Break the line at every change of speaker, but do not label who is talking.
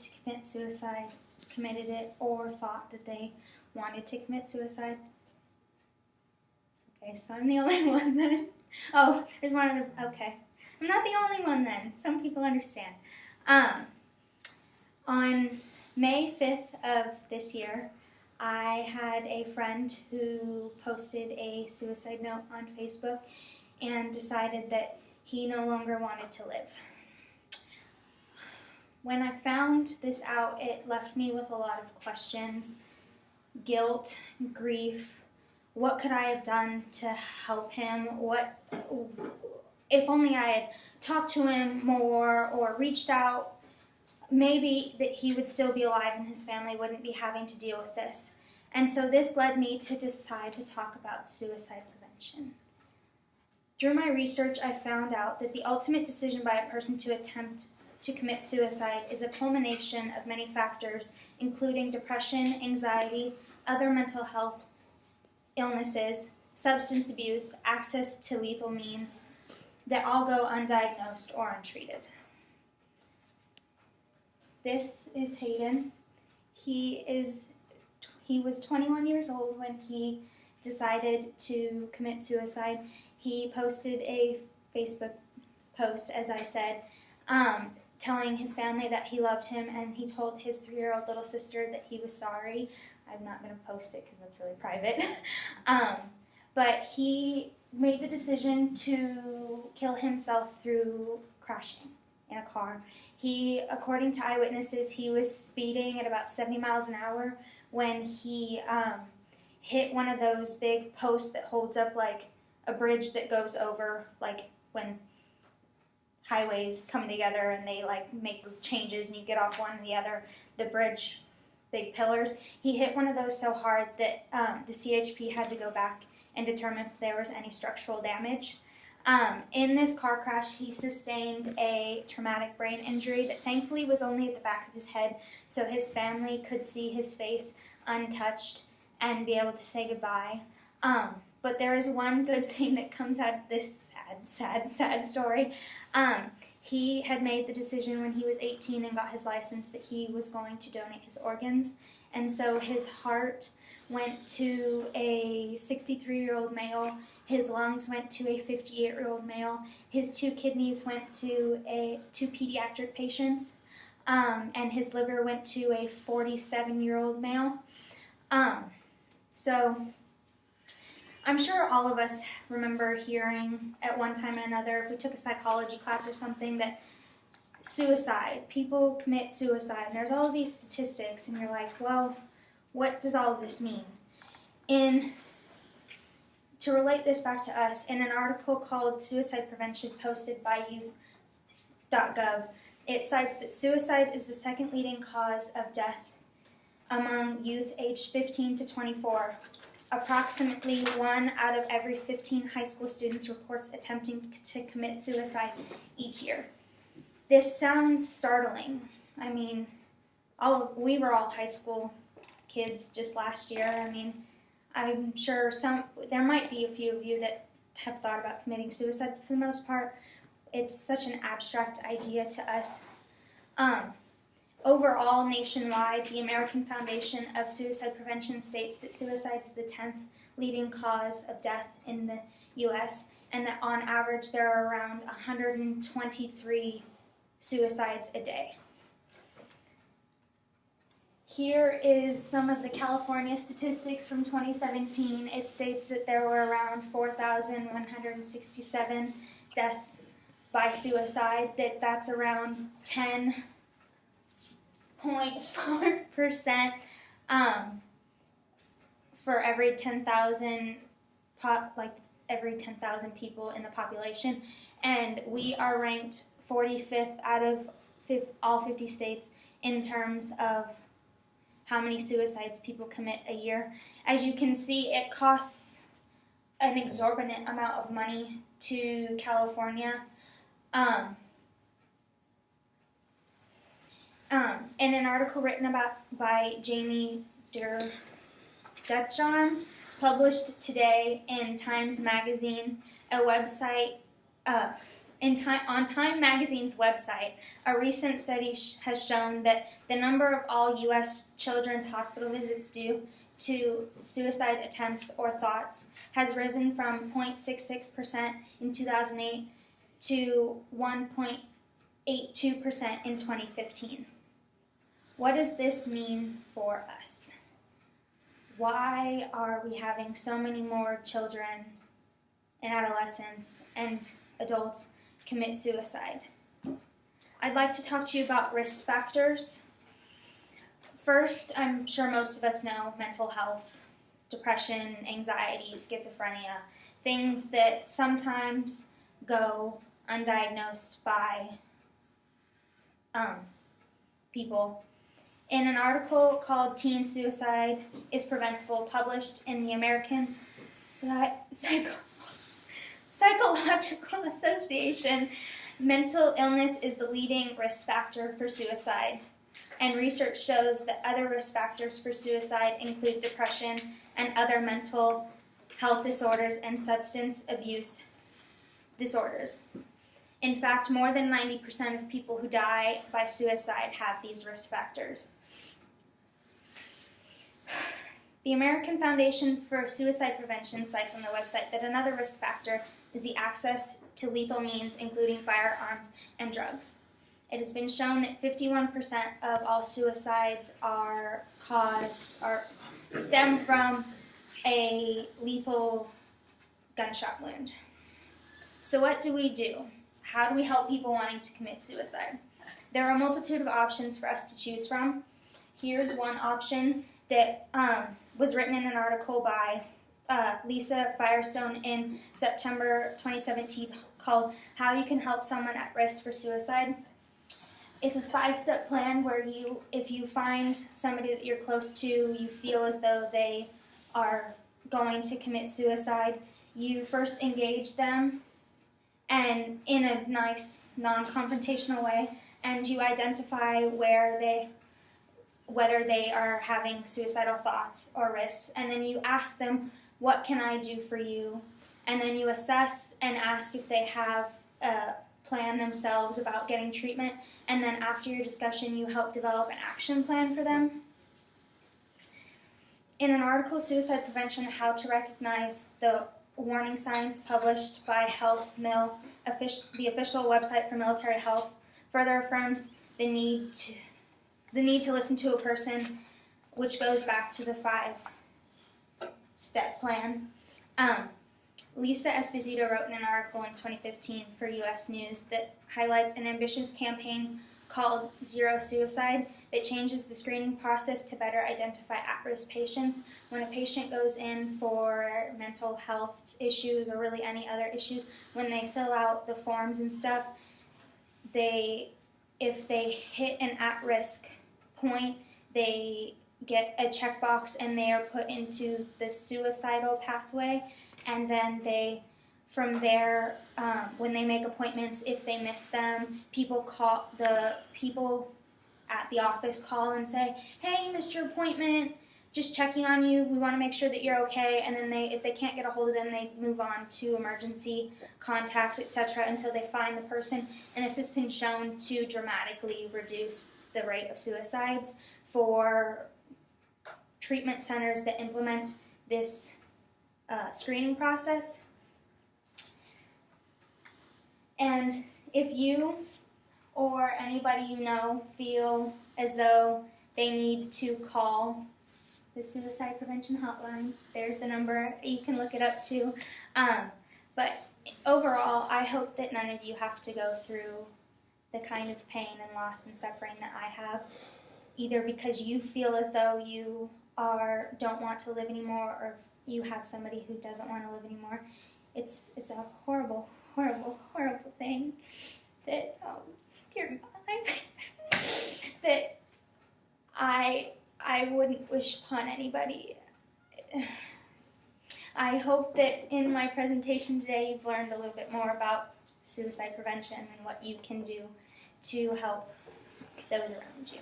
to commit suicide committed it or thought that they wanted to commit suicide? Okay, so I'm the only one then. Oh, there's one other. Okay. I'm not the only one then. Some people understand. On May 5th of this year, I had a friend who posted a suicide note on Facebook and decided that he no longer wanted to live. When I found this out, it left me with a lot of questions, guilt, grief. What could I have done to help him? If only I had talked to him more or reached out, maybe that he would still be alive and his family wouldn't be having to deal with this. And so this led me to decide to talk about suicide prevention. Through my research, I found out that the ultimate decision by a person to attempt to commit suicide is a culmination of many factors, including depression, anxiety, other mental health illnesses, substance abuse, access to lethal means that all go undiagnosed or untreated. This is Hayden. He was 21 years old when he decided to commit suicide. He posted a Facebook post, as I said, telling his family that he loved him, and he told his 3-year-old little sister that he was sorry. I'm not going to post it because that's really private. But he made the decision to kill himself through crashing in a car. According to eyewitnesses, he was speeding at about 70 miles an hour when he hit one of those big posts that holds up like a bridge that goes over, like when highways come together and they like make changes and you get off one and the other, the bridge, big pillars. He hit one of those so hard that the CHP had to go back and determine if there was any structural damage. In this car crash, he sustained a traumatic brain injury that thankfully was only at the back of his head, so his family could see his face untouched and be able to say goodbye. But there is one good thing that comes out of this sad story. He had made the decision when he was 18 and got his license that he was going to donate his organs, and so his heart went to a 63-year-old male, his lungs went to a 58-year-old male, his 2 kidneys went to 2 pediatric patients, and his liver went to a 47-year-old male. So I'm sure all of us remember hearing at one time or another, if we took a psychology class or something, that suicide, people commit suicide, and there's all of these statistics, and you're like, well, what does all of this mean? To relate this back to us, in an article called Suicide Prevention posted by youth.gov, it cites that suicide is the second leading cause of death among youth aged 15 to 24. Approximately 1 out of every 15 high school students reports attempting to commit suicide each year. This sounds startling. I mean, we were all high school kids just last year. I mean, I'm sure there might be a few of you that have thought about committing suicide, but for the most part, it's such an abstract idea to us. Overall, nationwide, the American Foundation of Suicide Prevention states that suicide is the 10th leading cause of death in the U.S., and that on average there are around 123 suicides a day. Here is some of the California statistics from 2017. It states that there were around 4,167 deaths by suicide, that's around 10.4% for every 10,000 every 10,000 people in the population, and we are ranked 45th out of all 50 states in terms of how many suicides people commit a year. As you can see, it costs an exorbitant amount of money to California. In an article written by Jamie Dutchon, published today in Times Magazine, a website On Time Magazine's website, a recent study has shown that the number of all U.S. children's hospital visits due to suicide attempts or thoughts has risen from 0.66% in 2008 to 1.82% in 2015. What does this mean for us? Why are we having so many more children and adolescents and adults commit suicide? I'd like to talk to you about risk factors. First, I'm sure most of us know mental health, depression, anxiety, schizophrenia, things that sometimes go undiagnosed by people. In an article called Teen Suicide is Preventable, published in the American Psychological Association, mental illness is the leading risk factor for suicide. And research shows that other risk factors for suicide include depression and other mental health disorders and substance abuse disorders. In fact, more than 90% of people who die by suicide have these risk factors. The American Foundation for Suicide Prevention cites on their website that another risk factor is the access to lethal means, including firearms and drugs. It has been shown that 51% of all suicides stem from a lethal gunshot wound. So what do we do? How do we help people wanting to commit suicide? There are a multitude of options for us to choose from. Here's one option that was written in an article by Lisa Firestone in September 2017 called How You Can Help Someone at Risk for Suicide. It's a 5-step plan where if you find somebody that you're close to, you feel as though they are going to commit suicide, you first engage them and in a nice, non-confrontational way, and you identify whether they are having suicidal thoughts or risks, and then you ask them, what can I do for you? And then you assess and ask if they have a plan themselves about getting treatment, and then after your discussion, you help develop an action plan for them. In an article, Suicide Prevention, How to Recognize the Warning Signs, published by Health Mill, the official website for military health, further affirms the need to listen to a person, which goes back to the 5-step plan. Lisa Esposito wrote in an article in 2015 for U.S. News that highlights an ambitious campaign called Zero Suicide that changes the screening process to better identify at-risk patients. When a patient goes in for mental health issues or really any other issues, when they fill out the forms and stuff, if they hit an at-risk point, they get a checkbox and they are put into the suicidal pathway, and then from there, when they make appointments, if they miss them, people at the office call and say, hey, missed your appointment, just checking on you, we want to make sure that you're okay, and then if they can't get a hold of them, they move on to emergency contacts, etc., until they find the person, and this has been shown to dramatically reduce the rate of suicides for treatment centers that implement this screening process. And if you or anybody you know feel as though they need to call the Suicide Prevention Hotline, there's the number. You can look it up too. But overall, I hope that none of you have to go through the kind of pain and loss and suffering that I have, either because you feel as though you don't want to live anymore, or if you have somebody who doesn't want to live anymore. It's a horrible, horrible, horrible thing that, dear God, that I wouldn't wish upon anybody. I hope that in my presentation today you've learned a little bit more about suicide prevention and what you can do to help those around you.